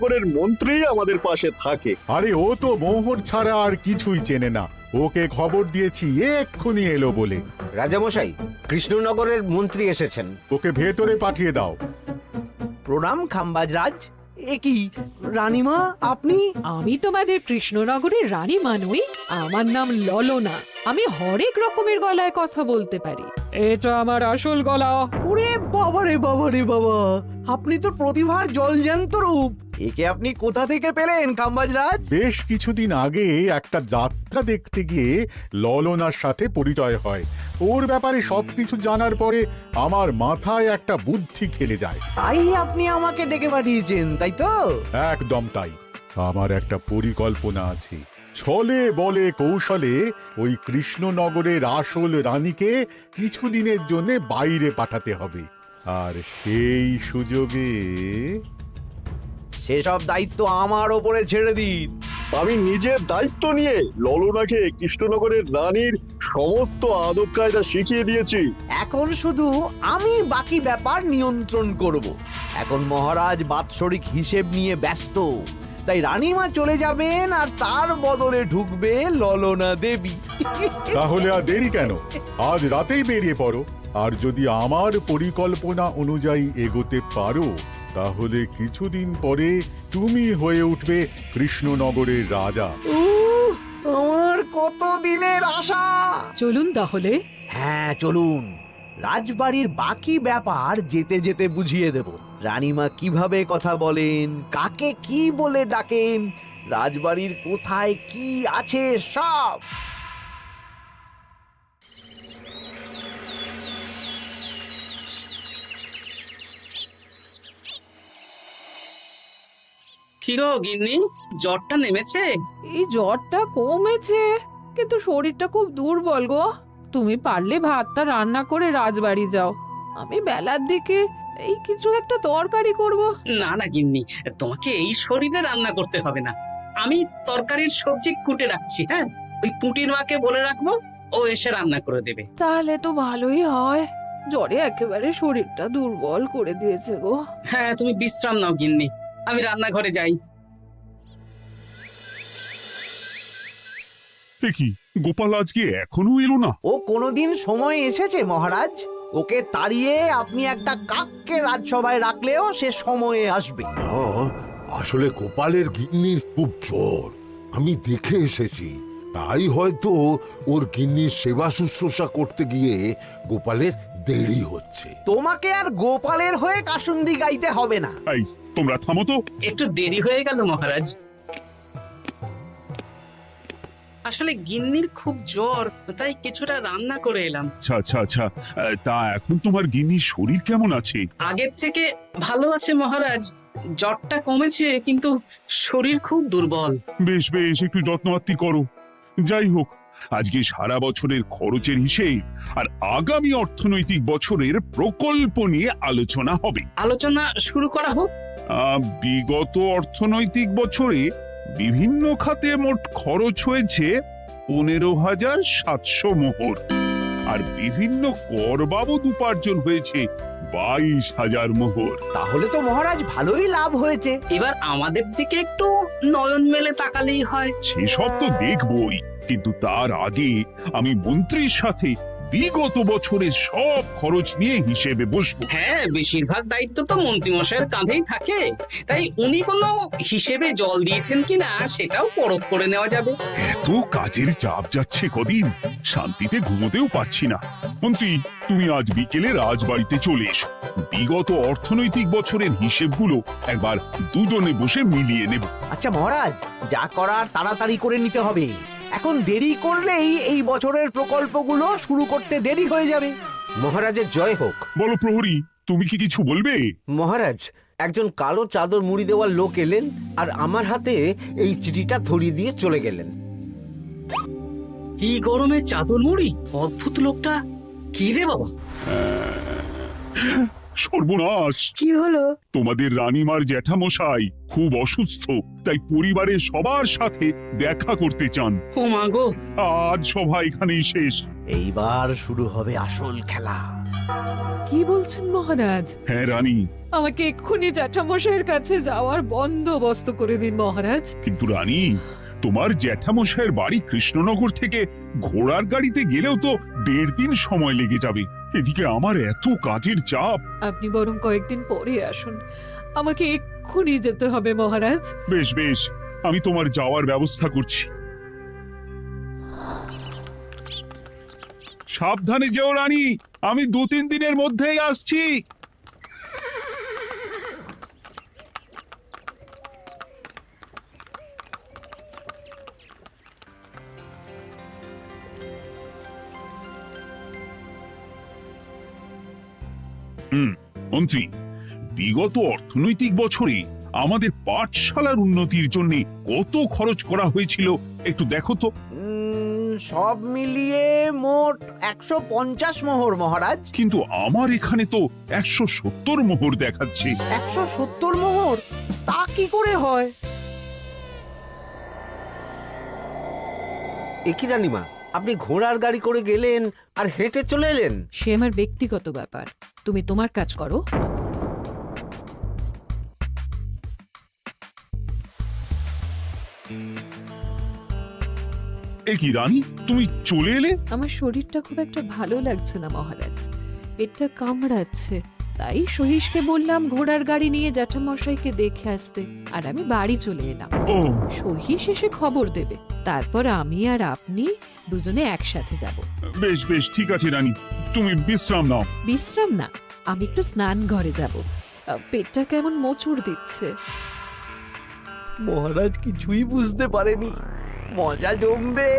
কৃষ্ণনগরের মন্ত্রী আমাদের পাশে থাকে। আরে ও তো মোহর ছাড়া আর কিছুই চেনে না। ওকে খবর দিয়েছি এক্ষুনি এলো বলে। রাজামশাই, কৃষ্ণনগরের মন্ত্রী এসেছেন। ওকে ভেতরে পাঠিয়ে দাও। প্রণাম খাম্বাজরাজ। এ কি রানীমা, আপনি? আমি তোমাদের কৃষ্ণনগরের রানী নই। আমার নাম ললনা। আমি হরেক রকমের গলায় কথা বলতে পারি। এটা আমার আসল গলা। ওরে বাবা রে বাবা রে বাবা, আপনি তো প্রতিভার জলজ্যান্ত রূপ। একে আপনি কোথা থেকে পেলেন খাম্বাজরাজ? বেশ কিছুদিন আগে একটা যাত্রা দেখতে গিয়ে ললনার সাথে পরিচয় হয়। ওর ব্যাপারে সবকিছু জানার পরে আমার মাথায় একটা বুদ্ধি খেলে যায়। তাই আপনি আমাকে ডেকে পাঠিয়েছেন, তাই তো? একদম তাই। আমার একটা পরিকল্পনা আছে। ছলে বলে কৌশলে ওই কৃষ্ণনগরের আসল রানীকে কিছুদিনের জন্য বাইরে পাঠাতে হবে, আর সেই সুযোগে সেসব দায়িত্ব আমার ওপরে ছেড়ে দিন। আমি নিজের দায়িত্ব নিয়ে ললনাকে কৃষ্ণনগরের রানীর সমস্ত আদব কায়দা শিখিয়ে দিয়েছি। এখন শুধু আমি বাকি ব্যাপার নিয়ন্ত্রণ করব। এখন মহারাজ বাৎসরিক হিসেব নিয়ে ব্যস্ত, তাই রানীমা চলে যাবেন আর তার বদলে ঢুকবে ললনা দেবী। তাহলে আর দেরি কেন? আজ রাতেই বেরিয়ে পড়ো। আর যদি আমার পরিকল্পনা অনুযায়ী এগোতে পারো, তাহলে কিছুদিন পরে তুমি হয়ে উঠবে কৃষ্ণনগরের রাজা। আমার কত দিনের আশা। চলুন তাহলে। হ্যাঁ চলুন, রাজবাড়ির বাকি ব্যাপার যেতে যেতে বুঝিয়ে দেব। রানীমা কিভাবে কথা বলেন, কাকে কি বলে ডাকেন, রাজবাড়ির কোথায় কি আছে সব। কি গো গিন্নি, জ্বরটা নেমেছে? এই জ্বরটা কমেছে, কিন্তু শরীরটা খুব দুর্বল গো। তুমি পারলে ভাতটা রান্না করে রাজবাড়ি যাও। আমি বেলার দিকে এই কিছু একটা তরকারি করব। না না গিন্নি, তোমাকে এই শরীরে রান্না করতে হবে না। আমি তরকারির সবজি কুটে রাখছি। হ্যাঁ, ওই পুটির মাকে বলে রাখবো, ও এসে রান্না করে দেবে। তাহলে তো ভালোই হয়। জ্বরে একেবারে শরীরটা দুর্বল করে দিয়েছে গো। হ্যাঁ, তুমি বিশ্রাম নাও গিন্নি, আমি রান্নাঘরে যাই। কি গোপাল আজকে এখনো এলো না? ও কোনোদিন সময় এসেছে মহারাজ? ওকে তাড়িয়ে আপনি একটা কাককে রাজসভায় রাখলেও সে সময়ে আসবে। না, আসলে গোপালের গিন্নির খুব জ্বর, আমি দেখে এসেছি। তাই হয়তো ওর গিন্নির সেবা শুশ্রূষা করতে গিয়ে গোপালের দেরি হচ্ছে। তোমাকে আর গোপালের হয়ে কাসুন্দি গাইতে হবে না। এই তোমরা থামো তো। একটু দেরি হয়ে গেল মহারাজ। আসলে গিন্নির খুব জ্বর, তাই কিছুটা রান্না করে এলাম। আচ্ছা আচ্ছা আচ্ছা, তা এখন তোমার গিন্নির শরীর কেমন আছে? আগের থেকে ভালো আছে মহারাজ। জ্বরটা কমেছে, কিন্তু শরীর খুব দুর্বল। বেশ বেশ, একটু যত্নআত্তি করো। যাই হোক, আজকে সারা বছরের খরচের হিসেব আর আগামী অর্থনৈতিক বছরের প্রকল্প নিয়ে আলোচনা হবে। আলোচনা শুরু করা হোক। বিগত অর্থনৈতিক বছরে বিভিন্ন খাতে মোট খরচ হয়েছে 15,700 মোহর, আর বিভিন্ন কর বাবদ উপার্জন হয়েছে 22,000 মোহর। তাহলে তো মহারাজ ভালোই লাভ হয়েছে। এবার আমাদের দিকে একটু নয়ন মেলে তাকালেই হয়। সেসব তো দেখবই, কিন্তু তার আগে আমি মন্ত্রীর সাথে বিগত বছরের সব খরচ নিয়ে হিসেবে বসবো। হ্যাঁ, বেশিরভাগ দায়িত্ব তো মন্ত্রীমশাইয়ের কাঁধেই থাকে, তাই উনি কোনো হিসেবে জল দিয়েছেন কিনা সেটাও পরখ করে নেওয়া যাবে। এত কাজের চাপ যাচ্ছে কদিন, শান্তিতে ঘুমোতেও পাচ্ছি না। মন্ত্রী, তুমি আজ বিকেলে রাজবাড়িতে চলে এসো। বিগত অর্থনৈতিক বছরের হিসেবগুলো একবার দুজনে বসে মিলিয়ে নেব। আচ্ছা মহারাজ, যা করার তাড়াতাড়ি করে নিতে হবে। এখন দেরি করলেই এই বছরের প্রকল্পগুলো শুরু করতে দেরি হয়ে যাবে। মহারাজের জয় হোক। বলো প্রহরী, তুমি কি কিছু বলবে? মহারাজ, একজন কালো চাদর মুড়ি দেওয়ার লোক এলেন আর আমার হাতে এই চিঠিটা ধরিয়ে দিয়ে চলে গেলেন। এই গরমে চাদর মুড়ি? অদ্ভুত লোকটা। কি রে বাবা? সর্বনাশ! কি হলো? তোমাদের রানীমার জ্যাঠামশাই খুব অসুস্থ, তাই পরিবারের সবার সাথে দেখা করতে চান। ও মা গো! আজ সভা এখানেই শেষ। এইবার শুরু হবে আসল খেলা। কি বলছেন মহারাজ? হ্যাঁ রানী, আমাকে এক্ষুনি জ্যাঠামশাইয়ের কাছে যাওয়ার বন্দোবস্ত করে দিন মহারাজ। কিন্তু রানী, তোমার জ্যাঠামশাইয়ের বাড়ি কৃষ্ণনগর থেকে ঘোড়ার গাড়িতে গেলেও তো 1.5 দিন সময় লেগে যাবে। এদিকে আমার এত কাজের চাপ। আপনি বরং কয়েকদিন পরে আসুন, আমাকে এক্ষুনি যেতে হবে মহারাজ। বেশ বেশ, আমি তোমার যাওয়ার ব্যবস্থা করছি। সাবধানে যেও রানী, আমি 2-3 দিনের মধ্যেই আসছি। মন্ত্রী, বিগত অর্থনৈতিক বছরে আমাদের পাঠশালার উন্নতির জন্য কত খরচ করা হয়েছিল একটু দেখো তো। সব মিলিয়ে মোট 150 মোহর মহারাজ। কিন্তু আমার এখানে তো 170 মোহর দেখাচ্ছে। 170 মোহর? তা কি করে হয়? একই রানীমা, আপনি ঘোড়ার গাড়ি করে গেলেন আর হেঁটে চলে এলেন। সে আমার ব্যক্তিগত ব্যাপার, তুমি তোমার কাজ করো। এ কি রানী, তুমি চলে এলে? আমার শরীরটা খুব একটা ভালো লাগছে না মহারাজ, পেটটা কামড়াচ্ছে। তাই সহিসকে বললাম ঘোড়ার গাড়ি নিয়ে জ্যাঠামশাইকে দেখে আসতে, আর আমি বাড়ি চলে এলাম। ও, সহিস এসে খবর দেবে, তারপর আমি আর আপনি দুজনে একসাথে যাব। বেশ বেশ, ঠিক আছে রানী, তুমি বিশ্রাম নাও। বিশ্রাম না, আমি একটু স্নান ঘরে যাব, পেটটা কেমন মোচড় দিচ্ছে। মহারাজ কিছুই বুঝতে পারেনি, মজা জমবে।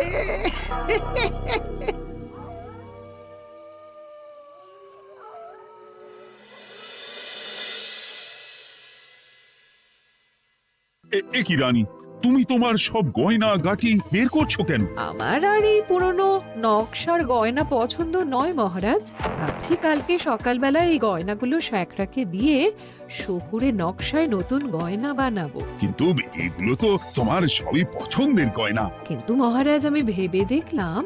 এ কি রানী, তুমি তোমার সব গয়না গাটি বের করছো কেন? আমার আর এই পুরনো নকশার গয়না পছন্দ নয় মহারাজ। ভাবছি কালকে সকালবেলা এই গয়নাগুলো শ্যাকরাকে দিয়ে শহুরে নকশায় নতুন গয়না বানাবো। কিন্তু এগুলো তো তোমার সবই পছন্দের গয়না। কিন্তু মহারাজ, আমি ভেবে দেখলাম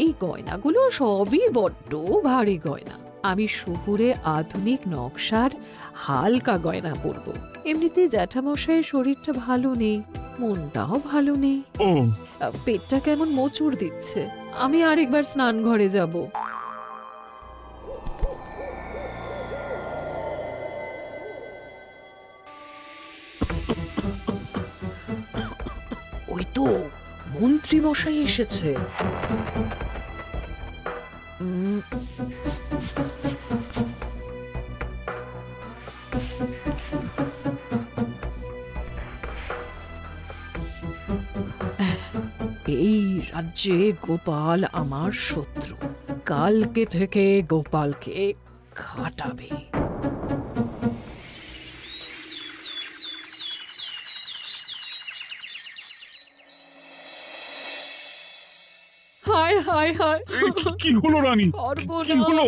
এই গয়নাগুলো সবই বড্ড ভারী গয়না। আমি শহুরে আধুনিক নকশার হালকা গয়না পরবো। এমনিতে জ্যাঠামশাইয়ের শরীরটা ভালো নেই, মনটাও ভালো নেই, ও, পেটটা কেমন মোচড় দিচ্ছে। আমি আরেকবার স্নান ঘরে যাব। ওই তো মন্ত্রী মশাই এসেছে। এই রাজ্যে গোপাল আমার শত্রু, কালকে থেকে গোপালকে খাটাবে। হায় হায় হায়, কি হলো রানী, কি হলো?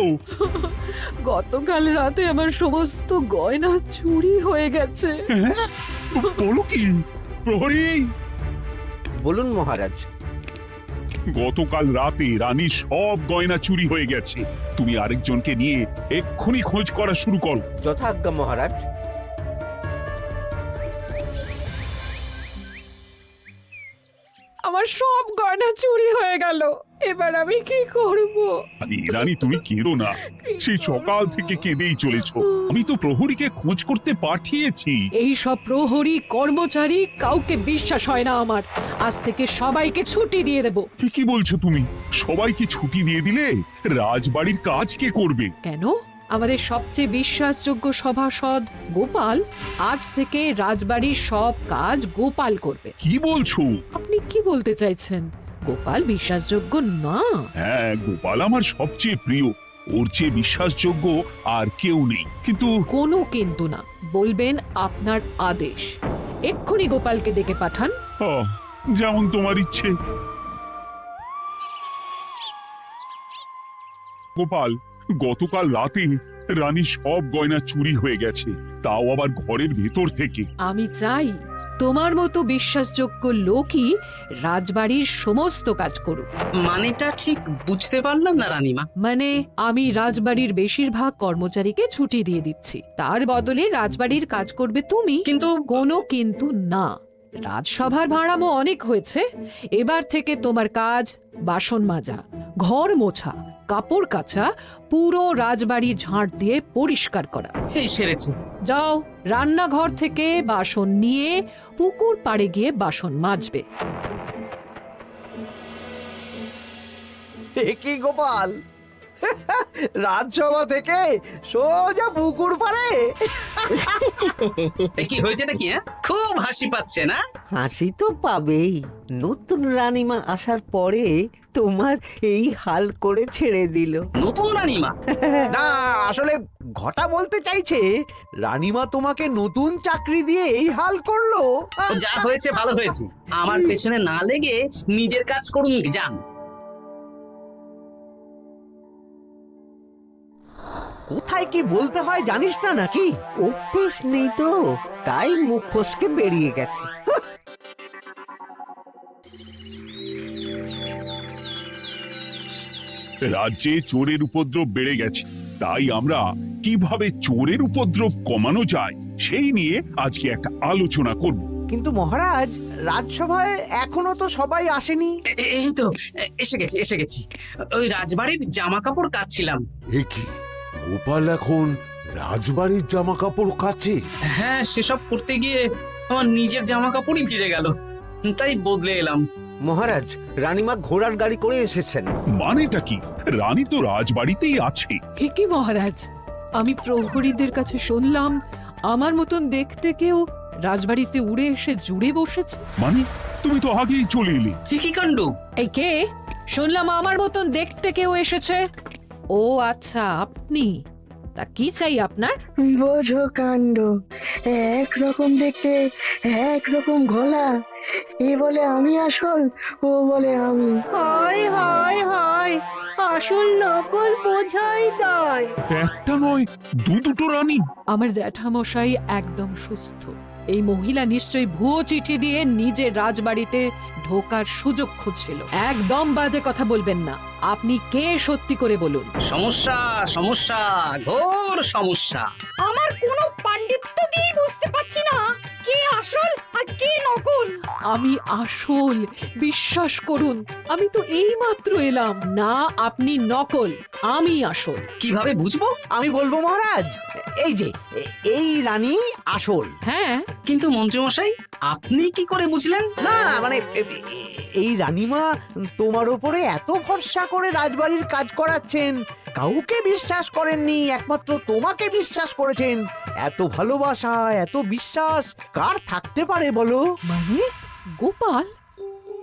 গতকাল রাতে আমার সমস্ত গয়না চুরি হয়ে গেছে। বলো কি প্রহরী? বলুন মহারাজ। গতকাল রাতে রানীর সব গয়না চুরি হয়ে গেছে। তুমি আরেকজনকে নিয়ে এক্ষুনি খোঁজ করা শুরু করো। যথাজ্ঞা মহারাজ। আমার সব গয়না চুরি হয়ে গেল, এবার আমি কি করব? আরে রানী, তুমি কেঁদো না, সেই সকাল থেকে কেঁদেই চলেছো। আমি তো প্রহরীকে খোঁজ করতে পাঠিয়েছি। এই সব প্রহরী কর্মচারী কাউকে বিশ্বাস হয় না আমার। আজ থেকে সবাইকে ছুটি দিয়ে দেব। কি বলছো তুমি? সবাইকে ছুটি দিয়ে দিলে রাজবাড়ির কাজ কে করবে? কেন? আমাদের সবচেয়ে বিশ্বাসযোগ্য সভাসদ গোপাল আজ থেকে রাজবাড়ির সব কাজ গোপাল করবে। কি বলছো? আপনি কি বলতে চাইছেন? গোপাল বিশ্বাসযোগ্য না? হ্যাঁ, গোপাল আমার সবচেয়ে প্রিয়। ওর চেয়ে বিশ্বাসযোগ্য আর কেউ নেই। কিন্তু কোনো কিন্তু না, বলবেন আপনার আদেশ। এক্ষুনি গোপালকে ডেকে পাঠান। যেমন তোমার ইচ্ছে। গোপাল, গতকাল রাতে রানী সব গয়না চুরি হয়ে গেছে, তাও আবার ঘরের ভেতর থেকে। আমি চাই তোমার মতো বিশ্বাসযোগ্য লোকই রাজবাড়ির সমস্ত কাজ করুক। মানেটা ঠিক বুঝতে পারলাম না রানীমা। মানে আমি রাজবাড়ির বেশিরভাগ কর্মচারীকে ছুটি দিয়ে দিচ্ছি, তার বদলে রাজবাড়ির কাজ করবে তুমি। কিন্তু কোনো কিন্তু না। রাজসভার ভাড়ামো অনেক হয়েছে, এবার থেকে তোমার কাজ বাসন মাজা, ঘর মোছা, কাপড় কাচা, পুরো রাজবাড়ি ঝাঁট দিয়ে পরিষ্কার করা। এই সেরেছে। যাও, রান্নাঘর থেকে বাসন নিয়ে পুকুর পাড়ে গিয়ে বাসন মাজবে। এ কি গোপাল, রাজসভা থেকে সোজা পুকুর পাড়ে? এ কি হয়েছে নাকি? হ্যাঁ, খুব হাসি পাচ্ছে না? হাসি তো পাবেই। নতুন রানীমা আসার পরে তোমার এই হাল করে ছেড়ে দিল। নতুন রানীমা? না, আসলে ঘটা বলতে চাইছে রানীমা তোমাকে নতুন চাকরি দিয়ে এই হাল করলো। ও যা হয়েছে ভালো হয়েছে, আমার পেছনে না লেগে নিজের কাজ করুন যান। কোথায় কি বলতে হয় জানিস না নাকি? অভ্যেস নেই তো, তাই মুখ ফসকে বেরিয়ে গেছে। রাজ্যে চোরের উপদ্রব বেড়ে গেছে, তাই আমরা কিভাবে চোরের উপদ্রব কমানো যায় সেই নিয়ে আজকে একটা আলোচনা করব। কিন্তু মহারাজ, রাজসভায় এখনো তো সবাই আসেনি। এই তো এসে গেছি। ওই রাজবাড়ির জামা কাপড় কাচ্ছিলাম। এ কি, গোপাল এখন রাজবাড়ির জামা কাপড় কাচে? হ্যাঁ, সেসব করতে গিয়ে আমার নিজের জামা কাপড়ই ভিজে গেল, তাই বদলে এলাম। মহারাজ, রানীমা ঘোড়ার গাড়ি করে এসেছেন। মানেটা কি? রানী তো রাজবাড়িতেই আছে। হে কি মহারাজ, আমি প্রহরীদের কাছে শুনলাম আমার মতন দেখতে কেউ রাজবাড়িতে উড়ে এসে জুড়ে বসেছে। মানে তুমি তো আগেই চলে এলে। কি কাণ্ড! এই কে? শুনলাম আমার মতন দেখতে কেউ এসেছে। ও আচ্ছা, আপনি। তা কি চাই আপনার? বোঝো কাণ্ড, একরকম দেখতে একরকম গলা। এ বলে আমি আসল, ও বলে আমি। হয় হয় হয়, আসল নকল বোঝাই দায়। একটা নয়, দুটো রানী। আমার জ্যাঠামশাই একদম সুস্থ। এই মহিলা নিশ্চয়ই ভুয়ো চিঠি দিয়ে নিজের রাজবাড়িতে ঢোকার সুযোগ খুঁজছিল। একদম বাজে কথা বলবেন না। আপনি কে সত্যি করে বলুন। সমস্যা সমস্যা, ঘোর সমস্যা। আমার কোনো পাণ্ডিত্য দিয়ে বুঝতে পারছি না কে আসল আর কে নকল। আমি আসল, বিশ্বাস করুন। আমি তো এই মাত্র এলাম। না, আপনি নকল, আমি আসল। কিভাবে বুঝবো? আমি বলবো মহারাজ, এই যে এই রানী আসল। হ্যাঁ, কিন্তু মন্ত্রীমশাই, আপনি কি করে বুঝলেন? না মানে এই রানীমা তোমার উপরে এত ভরসা করে রাজবাড়ির কাজ করাচ্ছেন, কাউকে বিশ্বাস করেননি, একমাত্র তোমাকে বিশ্বাস করেছেন। এত ভালোবাসা, এত বিশ্বাস কার থাকতে পারে বলো? মানে গোপাল,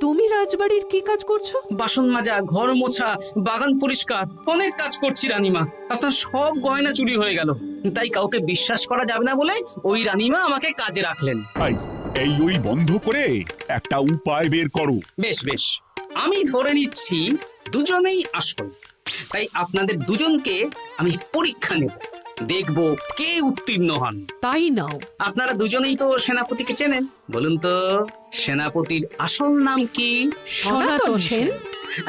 তুমি রাজবাড়ির কি কাজ করছো? বাসন মাজা, ঘর মোছা, বাগান পরিষ্কার, অনেক কাজ করছি রানীমা। আপনার সব গয়না চুরি হয়ে গেল, তাই কাউকে বিশ্বাস করা যাবে না বলে ওই রানীমা আমাকে কাজে রাখলেন। এই ওই বন্ধ করে একটা উপায় বের করো। বেশ বেশ, আমি ধরে নিচ্ছি দুজনেই আসল। তাই আপনাদের দুজনকে আমি পরীক্ষা নেব, দেখব কে উত্তীর্ণ হন। তাই নাও। আপনারা দুজনেই তো সেনাপতিকে চেনেন, বলুন তো সেনাপতির আসল নাম কি? সনাতন সেন।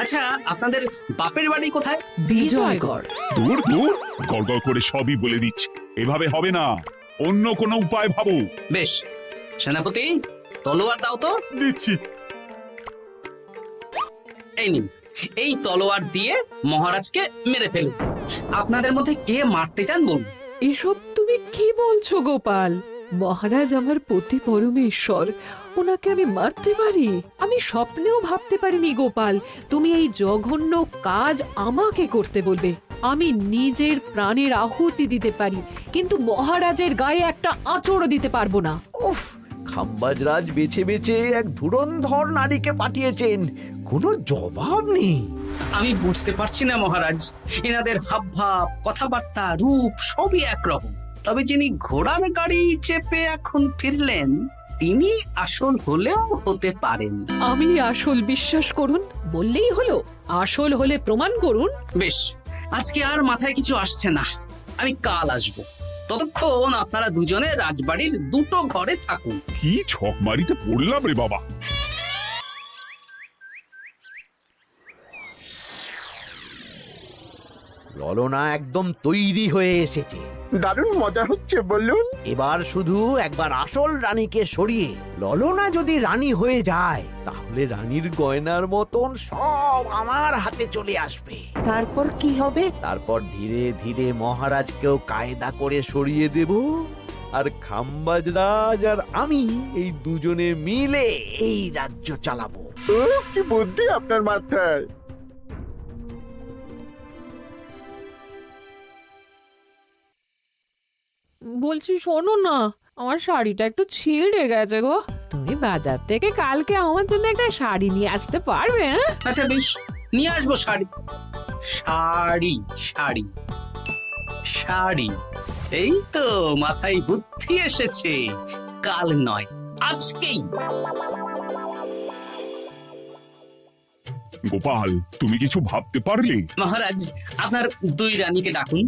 আচ্ছা, আপনাদের বাপের বাড়ি কোথায়? বিজয়গড়। দূর দূর, গড়গড় করে সবই বলে দিচ্ছে। এভাবে হবে না, অন্য কোনো উপায় ভাবো। বেশ, সেনাপতি তলোয়ার দাও তো। দিচ্ছি। এই নিন, এই তলোয়ার দিয়ে মহারাজকে মেরে ফেলুন। আপনাদের মধ্যে কে মারতে চান বলুন। এসব তুমি কি বলছো গোপাল? মহারাজ আমার পতি পরমেশ্বর, ওনাকে আমি মারতে পারি? আমি স্বপ্নেও ভাবতে পারিনি গোপাল তুমি এই জঘন্য কাজ আমাকে করতে বলবে। আমি নিজের প্রাণের আহুতি দিতে পারি, কিন্তু মহারাজের গায়ে একটা আঁচড়ও দিতে পারবো না। উফ, খাম্বাজরাজ বেছে বেছে এক ধুরন্ধর নারীকে পাঠিয়েছেন, কোনো জবাব নেই। আমি বুঝতে পারছি না মহারাজ, এনাদের হাবভাব, কথাবার্তা, রূপ সবই একরকম। তবে যিনি ঘোড়ার গাড়ি চেপে এখন ফিরলেন, তিনি আসল হলেও হতে পারেন। আমি আসল, বিশ্বাস করুন। বললেই হলো? আসল হলে প্রমাণ করুন। বেশ, আজকে আর মাথায় কিছু আসছে না, আমি কাল আসবো। ততক্ষণ আপনারা দুজনে রাজবাড়ির দুটো ঘরে থাকুন। কি ছকমারিতে পড়লাম রে বাবা। ললনা একদম তৈরি হয়ে এসেছে। দারুণ মজা হচ্ছে বলুন। এবার শুধু একবার আসল রানীকে সরিয়ে ললনা যদি রানী হয়ে যায়, তাহলে রানীর গয়নার মতন সব আমার হাতে চলে আসবে। তারপর কি হবে? তারপর ধীরে ধীরে মহারাজকেও কায়দা করে সরিয়ে দেব, আর খাম্বাজ রাজ আর আমি এই দুজনে মিলে এই রাজ্য চালাবো। কি বুদ্ধি আপনার মাথায়। বলছি শোনো না, আমার শাড়িটা একটু ছিঁড়ে গেছে গো। তুমি বাজার থেকে কালকে আমার জন্য একটা শাড়ি নিয়ে আসতে পারবে? হ্যাঁ, আচ্ছা বেশ, নিয়ে আসবো শাড়ি। শাড়ি শাড়ি শাড়ি, এই তো মাথায় বুদ্ধি এসেছে। কাল নয়, আজকেই। গোপাল, তুমি কিছু ভাবতে পারলে? মহারাজ, আপনার দুই রানীকে ডাকুন।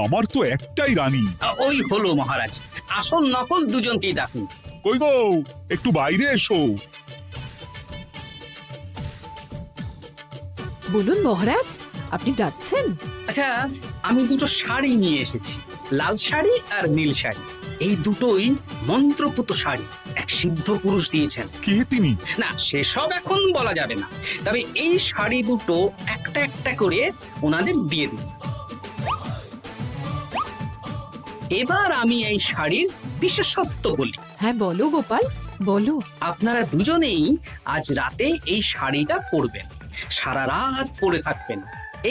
আমার তো একটাই রানী। ওই হলো মহারাজ, আসল নকল দুজনকেই ডাকুন। কই গো, একটু বাইরে এসো। বলুন মহারাজ, আপনি যাচ্ছেন? আচ্ছা, আমি দুটো শাড়ি নিয়ে এসেছি, লাল শাড়ি আর নীল শাড়ি। এই দুটোই মন্ত্রপুত শাড়ি, এক সিদ্ধ পুরুষ দিয়েছেন। কে তিনি? না, সেসব এখন বলা যাবে না, তবে এই শাড়ি দুটো একটা একটা করে ওনাদের দিয়ে দিন। এবার আমি এই শাড়ির বিশেষত্ব বলি। হ্যাঁ বলো গোপাল, বলো। আপনারা দুজনেই আজ রাতে এই শাড়িটা পরবেন, সারা রাত পরে থাকবেন।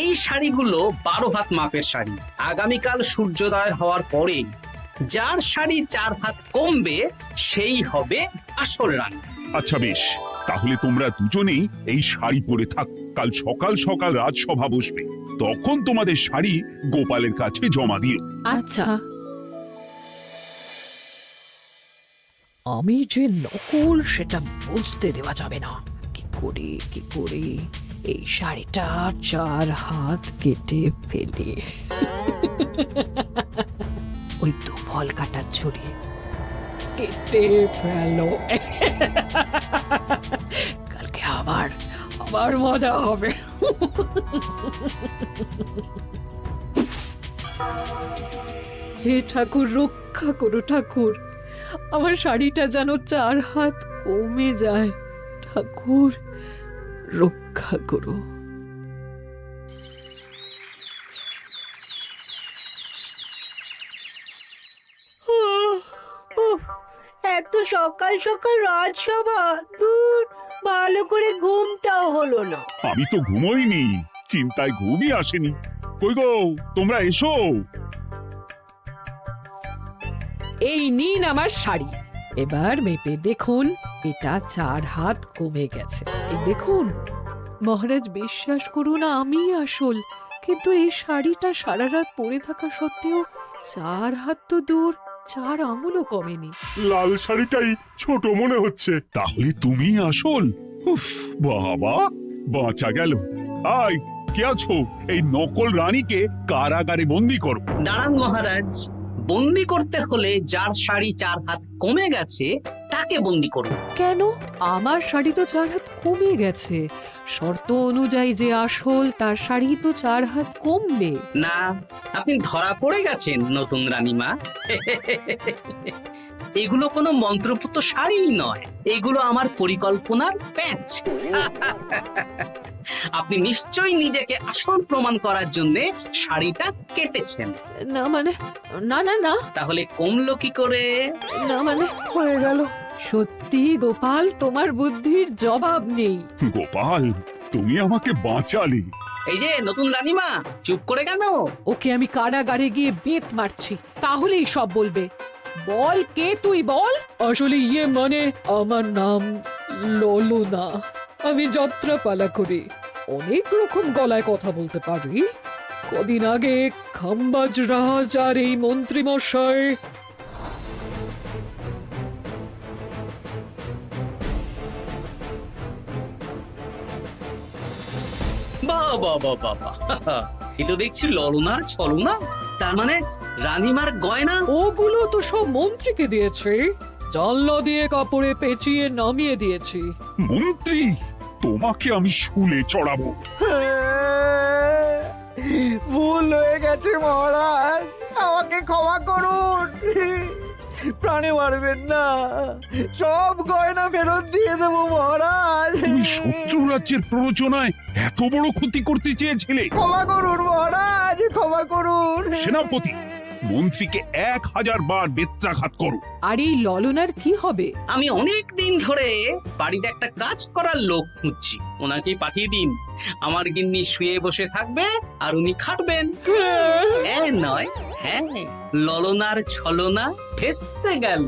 এই শাড়িগুলো 12 হাত মাপের শাড়ি। আগামীকাল সূর্যোদয় হওয়ার পরে যার শাড়ি 4 হাত কমবে সেই হবে আসল রানী। আচ্ছা বেশ, তাহলে তোমরা দুজনেই এই শাড়ি পরে থাক। কাল সকাল সকাল রাজসভা বসবে, তখন তোমাদের শাড়ি গোপালের কাছে জমা দিও। আচ্ছা। আমি যে নকল সেটা বুঝতে দেওয়া যাবে না। কি করে এই শাড়িটা 4 হাত কেটে ফেলে ওই দুফল কাটার ছড়ি কেটে ফেলো। কালকে আবার মজা হবে। হে ঠাকুর, রক্ষা করো ঠাকুর, আমার শাড়িটা যেন 4 হাত কমে যায়। ঠাকুর রক্ষা করো। এত সকাল সকাল রাজসভা, দূর, ভালো করে ঘুমটাও হলো না। আমি তো ঘুমোইনি, চিন্তায় ঘুমই আসেনি। কই গো, তোমরা এসো। এই নিন আমার শাড়ি, এবার মেপে দেখুন, এটা 4 হাত কমে গেছে। এই দেখুন মহারাজ, বিশ্বাস করুন আমি আসল, কিন্তু এই শাড়িটা সারা রাত পরে থাকা সত্ত্বেও 4 হাত তো দূর, 4 আঙুলও কমেনি। লাল শাড়িটাই ছোট মনে হচ্ছে। তাহলে তুমি আসল? উফ, বাবা, বাঁচা গেল। আয়, কে আছো? এই নকল রানীকে কারাগারে বন্দি করো। দাঁড়ান মহারাজ, বন্দি করতে হলে যার শাড়ি 4 হাত কমে গেছে তাকে বন্দি করুন। কেন? আমার শাড়ি তো 4 হাত কমে গেছে। শর্ত অনুযায়ী যে আসল তার শাড়ি তো 4 হাত কমবে না, আপনি ধরা পড়ে গেছেন নতুন রানীমা। এগুলো কোনো মন্ত্রপুত শাড়িই নয়, এগুলো আমার পরিকল্পনার প্যাচ। আপনি নিশ্চয়ই নিজেকে আসল প্রমাণ করার জন্য শাড়িটা কেটেছেন। না মানে, না না না, তাহলে কমলো কি করে? না মানে হয়ে গেল। সত্যি গোপাল, তোমার বুদ্ধির জবাব নেই। গোপাল, তুমি আমাকে বাঁচালে। এই যে নতুন রানীমা, চুপ করে কেন? ওকে আমি কারাগারে গিয়ে বেত মারছি, তাহলেই সব বলবে। বল, কে তুই বল? আসলে মানে আমার নাম ললনা। আমি যাত্রাপালা করি, অনেক রকম গলায় কথা বলতে পারি। কদিন আগে খাম্বাজ রাজ আর এই মন্ত্রী মশাই বাহ বাহ বাহ বাহ বাহ, এ তো দেখছি ললনার ছলনা। তার মানে রানীমার গয়না? ওগুলো তো সব মন্ত্রীকে দিয়েছে, জানলা দিয়ে কাপড়ে পেঁচিয়ে নামিয়ে দিয়েছি। মন্ত্রী, তোমাকে আমি শুলে চড়াবো। ভুল হয়ে গেছে মহারাজ, আমাকে ক্ষমা করুন। প্রাণে মারবেন না, সব গয়না ফেরত দিয়ে দেবো মহারাজ। তুমি শত্রু রাজ্যের প্ররোচনায় এত বড় ক্ষতি করতে চেয়েছিলে? ক্ষমা করুন মহারাজ, ক্ষমা করুন। সেনাপতি, মন্ত্রীকে 1000 বার বেত্রাঘাত করো। আর এই ললনার কি হবে? আমি অনেক দিন ধরে বাড়িতে একটা কাজ করার লোক খুঁজছি, ওনাকে পাঠিয়ে দিন। আমার গিন্নি শুয়ে বসে থাকবে আর উনি খাটবেন। নয়, হ্যাঁ, ললনার ছলনা ভেস্তে গেল।